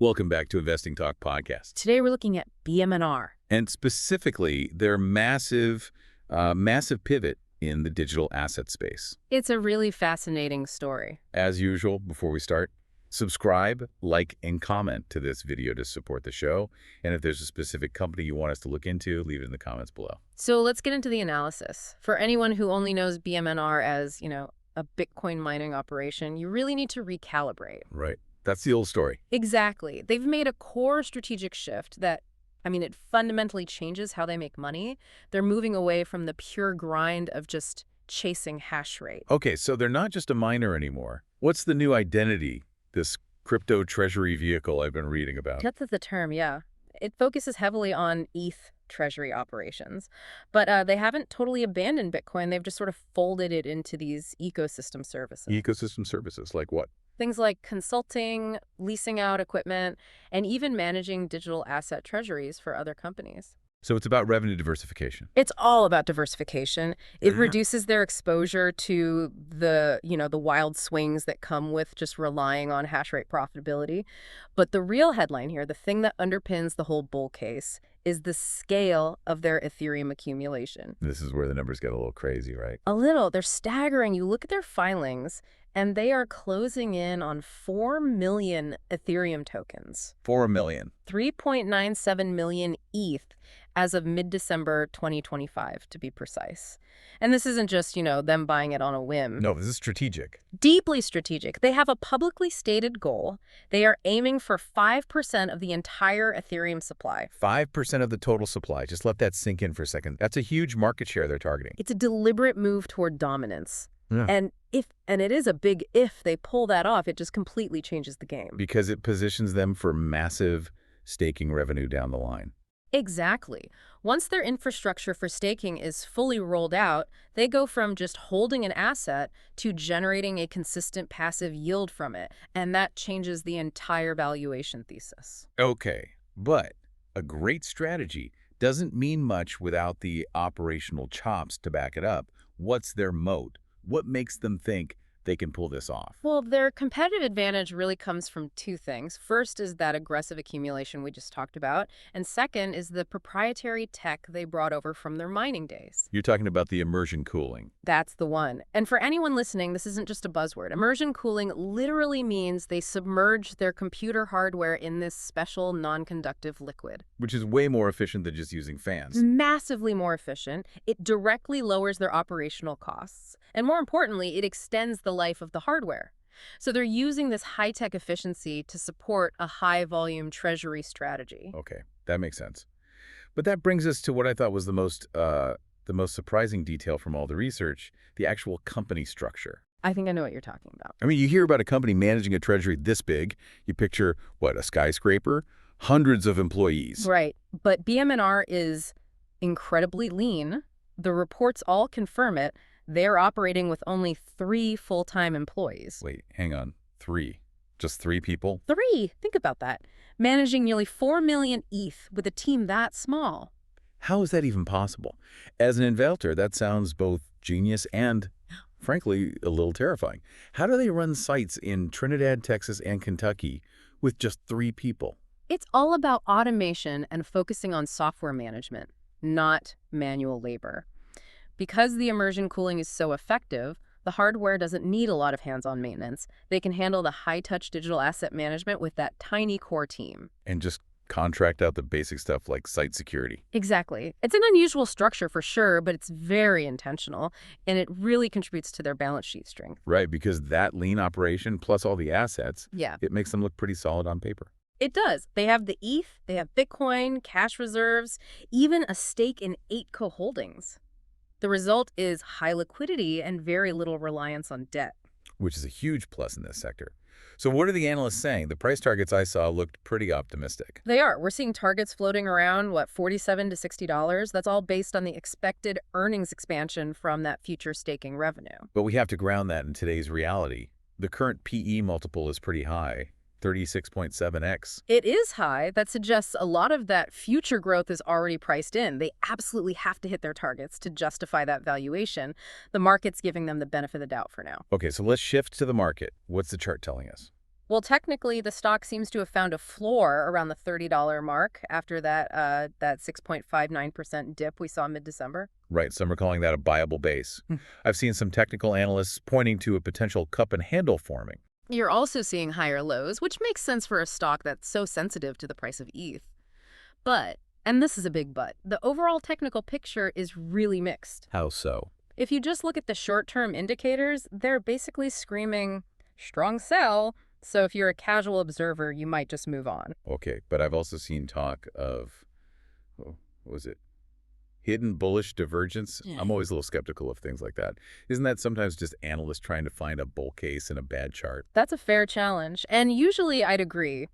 Welcome back to Investing Talk Podcast. Today we're looking at BMNR. And specifically, their massive pivot in the digital asset space. It's a really fascinating story. As usual, before we start, subscribe, like, and comment to this video to support the show. And if there's a specific company you want us to look into, leave it in the comments below. So let's get into the analysis. For anyone who only knows BMNR as, a Bitcoin mining operation, you really need to recalibrate. Right. That's the old story. Exactly. They've made a core strategic shift that, it fundamentally changes how they make money. They're moving away from the pure grind of just chasing hash rate. Okay, so they're not just a miner anymore. What's the new identity, this crypto treasury vehicle I've been reading about? That's the term, yeah. It focuses heavily on ETH Treasury operations, but they haven't totally abandoned Bitcoin. They've just sort of folded it into these ecosystem services. Ecosystem services, like what? Things like consulting, leasing out equipment, and even managing digital asset treasuries for other companies. So it's about revenue diversification. It's all about diversification. It reduces their exposure to the wild swings that come with just relying on hash rate profitability. But the real headline here, the thing that underpins the whole bull case, is the scale of their Ethereum accumulation. This is where the numbers get a little crazy, right? A little. They're staggering. You look at their filings, and they are closing in on 4 million Ethereum tokens. 4 million. 3.97 million ETH as of mid-December 2025, to be precise. And this isn't just, them buying it on a whim. No, this is strategic. Deeply strategic. They have a publicly stated goal. They are aiming for 5% of the entire Ethereum supply. 5% of the total supply. Just let that sink in for a second. That's a huge market share they're targeting. It's a deliberate move toward dominance. Yeah. And it is a big if they pull that off, it just completely changes the game. Because it positions them for massive staking revenue down the line. Exactly. Once their infrastructure for staking is fully rolled out, they go from just holding an asset to generating a consistent passive yield from it. And that changes the entire valuation thesis. Okay, but a great strategy doesn't mean much without the operational chops to back it up. What's their moat? What makes them think they can pull this off? Well, their competitive advantage really comes from two things. First is that aggressive accumulation we just talked about. And second is the proprietary tech they brought over from their mining days. You're talking about the immersion cooling. That's the one. And for anyone listening, this isn't just a buzzword. Immersion cooling literally means they submerge their computer hardware in this special non-conductive liquid. Which is way more efficient than just using fans. Massively more efficient. It directly lowers their operational costs. And more importantly, it extends the life of the hardware. So they're using this high-tech efficiency to support a high-volume treasury strategy. Okay, that makes sense. But that brings us to what I thought was the most surprising detail from all the research, the actual company structure. I think I know what you're talking about. You hear about a company managing a treasury this big. You picture, a skyscraper? Hundreds of employees. Right. But BMNR is incredibly lean. The reports all confirm it. They're operating with only 3 full-time employees. Wait, hang on. 3? Just 3 people? 3! Think about that. Managing nearly 4 million ETH with a team that small. How is that even possible? As an investor, that sounds both genius and, frankly, a little terrifying. How do they run sites in Trinidad, Texas, and Kentucky with just 3 people? It's all about automation and focusing on software management, not manual labor. Because the immersion cooling is so effective, the hardware doesn't need a lot of hands-on maintenance. They can handle the high-touch digital asset management with that tiny core team. And just contract out the basic stuff like site security. Exactly. It's an unusual structure for sure, but it's very intentional, and it really contributes to their balance sheet strength. Right, because that lean operation plus all the assets, it makes them look pretty solid on paper. It does. They have the ETH, they have Bitcoin, cash reserves, even a stake in 8 co-holdings. The result is high liquidity and very little reliance on debt. Which is a huge plus in this sector. So what are the analysts saying? The price targets I saw looked pretty optimistic. They are. We're seeing targets floating around, $47 to $60? That's all based on the expected earnings expansion from that future staking revenue. But we have to ground that in today's reality. The current PE multiple is pretty high. 36.7x. It is high. That suggests a lot of that future growth is already priced in. They absolutely have to hit their targets to justify that valuation. The market's giving them the benefit of the doubt for now. Okay, so let's shift to the market. What's the chart telling us? Well, technically, the stock seems to have found a floor around the $30 mark after that 6.59% dip we saw mid-December. Right, some are calling that a buyable base. I've seen some technical analysts pointing to a potential cup and handle forming. You're also seeing higher lows, which makes sense for a stock that's so sensitive to the price of ETH. But, and this is a big but, the overall technical picture is really mixed. How so? If you just look at the short-term indicators, they're basically screaming, strong sell, so if you're a casual observer, you might just move on. Okay, but I've also seen talk of, what was it? Hidden bullish divergence. Yeah. I'm always a little skeptical of things like that. Isn't that sometimes just analysts trying to find a bull case in a bad chart? That's a fair challenge, and usually I'd agree.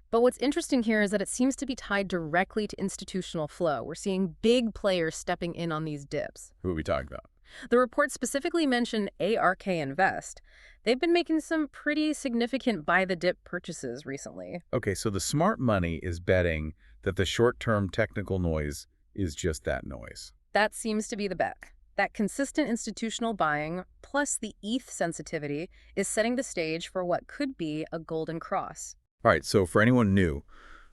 But what's interesting here is that it seems to be tied directly to institutional flow. We're seeing big players stepping in on these dips. Who are we talking about? The report specifically mentioned ARK Invest. They've been making some pretty significant buy-the-dip purchases recently. Okay, so the smart money is betting that the short-term technical noise is just that noise. That seems to be the bet. That consistent institutional buying, plus the ETH sensitivity, is setting the stage for what could be a golden cross. All right, so for anyone new,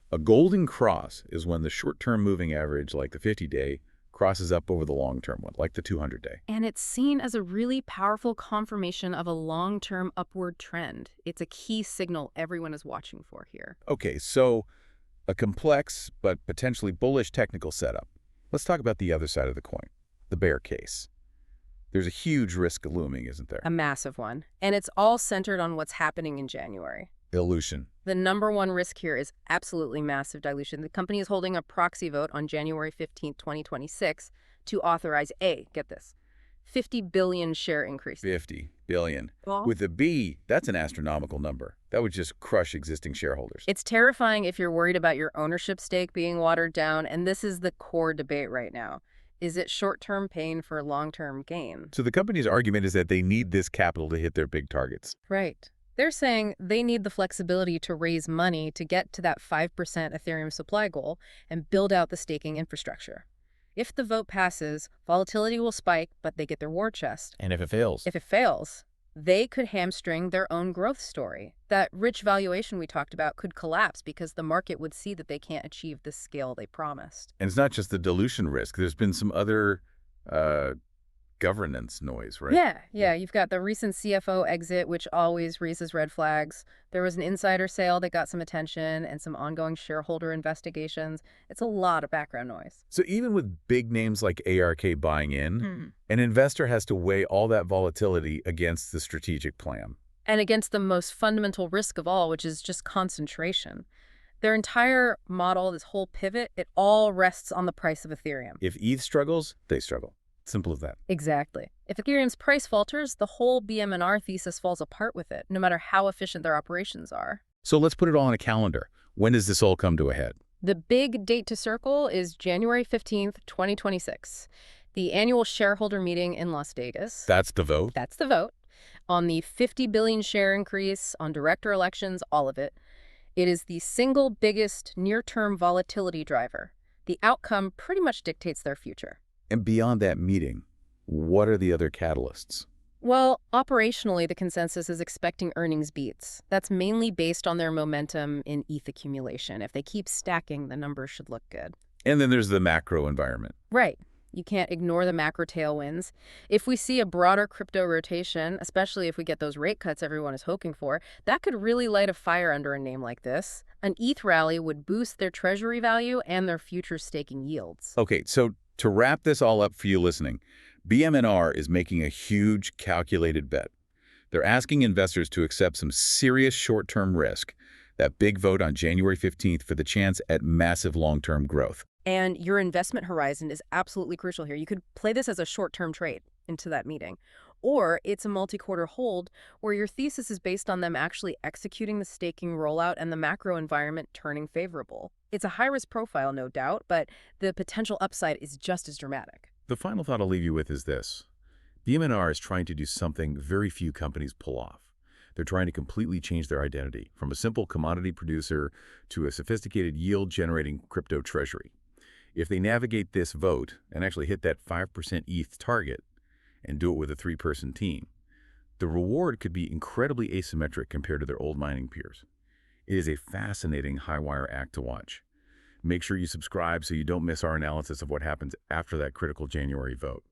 a golden cross is when the short-term moving average, like the 50-day, crosses up over the long-term one, like the 200-day. And it's seen as a really powerful confirmation of a long-term upward trend. It's a key signal everyone is watching for here. Okay, so a complex but potentially bullish technical setup. Let's talk about the other side of the coin, the bear case. There's a huge risk looming, isn't there? A massive one. And it's all centered on what's happening in January. Dilution. The number one risk here is absolutely massive dilution. The company is holding a proxy vote on January 15th, 2026 to authorize get this, 50 billion share increase. 50 billion. Well, With a B, that's an astronomical number. That would just crush existing shareholders. it's terrifying if you're worried about your ownership stake being watered down, and this is the core debate right now. Is it short-term pain for long-term gain? So the company's argument is that they need this capital to hit their big targets. Right. They're saying they need the flexibility to raise money to get to that 5% Ethereum supply goal and build out the staking infrastructure. If the vote passes, volatility will spike, but they get their war chest. And if it fails? If it fails, they could hamstring their own growth story. That rich valuation we talked about could collapse because the market would see that they can't achieve the scale they promised. And it's not just the dilution risk. There's been some other governance noise, right? Yeah. You've got the recent CFO exit, which always raises red flags. There was an insider sale that got some attention and some ongoing shareholder investigations. It's a lot of background noise. So even with big names like ARK buying in, an investor has to weigh all that volatility against the strategic plan. And against the most fundamental risk of all, which is just concentration. Their entire model, this whole pivot, it all rests on the price of Ethereum. If ETH struggles, they struggle. Simple as that. Exactly. If Ethereum's price falters, the whole BMNR thesis falls apart with it, no matter how efficient their operations are. So let's put it all on a calendar. When does this all come to a head? The big date to circle is January 15th, 2026. The annual shareholder meeting in Las Vegas. That's the vote? That's the vote. On the 50 billion share increase, on director elections, all of it. It is the single biggest near-term volatility driver. The outcome pretty much dictates their future. And beyond that meeting, what are the other catalysts? Well, operationally, the consensus is expecting earnings beats. That's mainly based on their momentum in ETH accumulation. If they keep stacking, the numbers should look good. And then there's the macro environment. Right. You can't ignore the macro tailwinds. If we see a broader crypto rotation, especially if we get those rate cuts everyone is hoping for, that could really light a fire under a name like this. An ETH rally would boost their treasury value and their future staking yields. Okay, so to wrap this all up for you listening, BMNR is making a huge calculated bet. They're asking investors to accept some serious short-term risk, that big vote on January 15th for the chance at massive long-term growth. And your investment horizon is absolutely crucial here. You could play this as a short-term trade into that meeting. Or it's a multi-quarter hold where your thesis is based on them actually executing the staking rollout and the macro environment turning favorable. It's a high-risk profile, no doubt, but the potential upside is just as dramatic. The final thought I'll leave you with is this. BMNR is trying to do something very few companies pull off. They're trying to completely change their identity from a simple commodity producer to a sophisticated yield-generating crypto treasury. If they navigate this vote and actually hit that 5% ETH target and do it with a 3-person team, The reward could be incredibly asymmetric compared to their old mining peers. It is a fascinating high-wire act to watch. Make sure you subscribe so you don't miss our analysis of what happens after that critical January vote.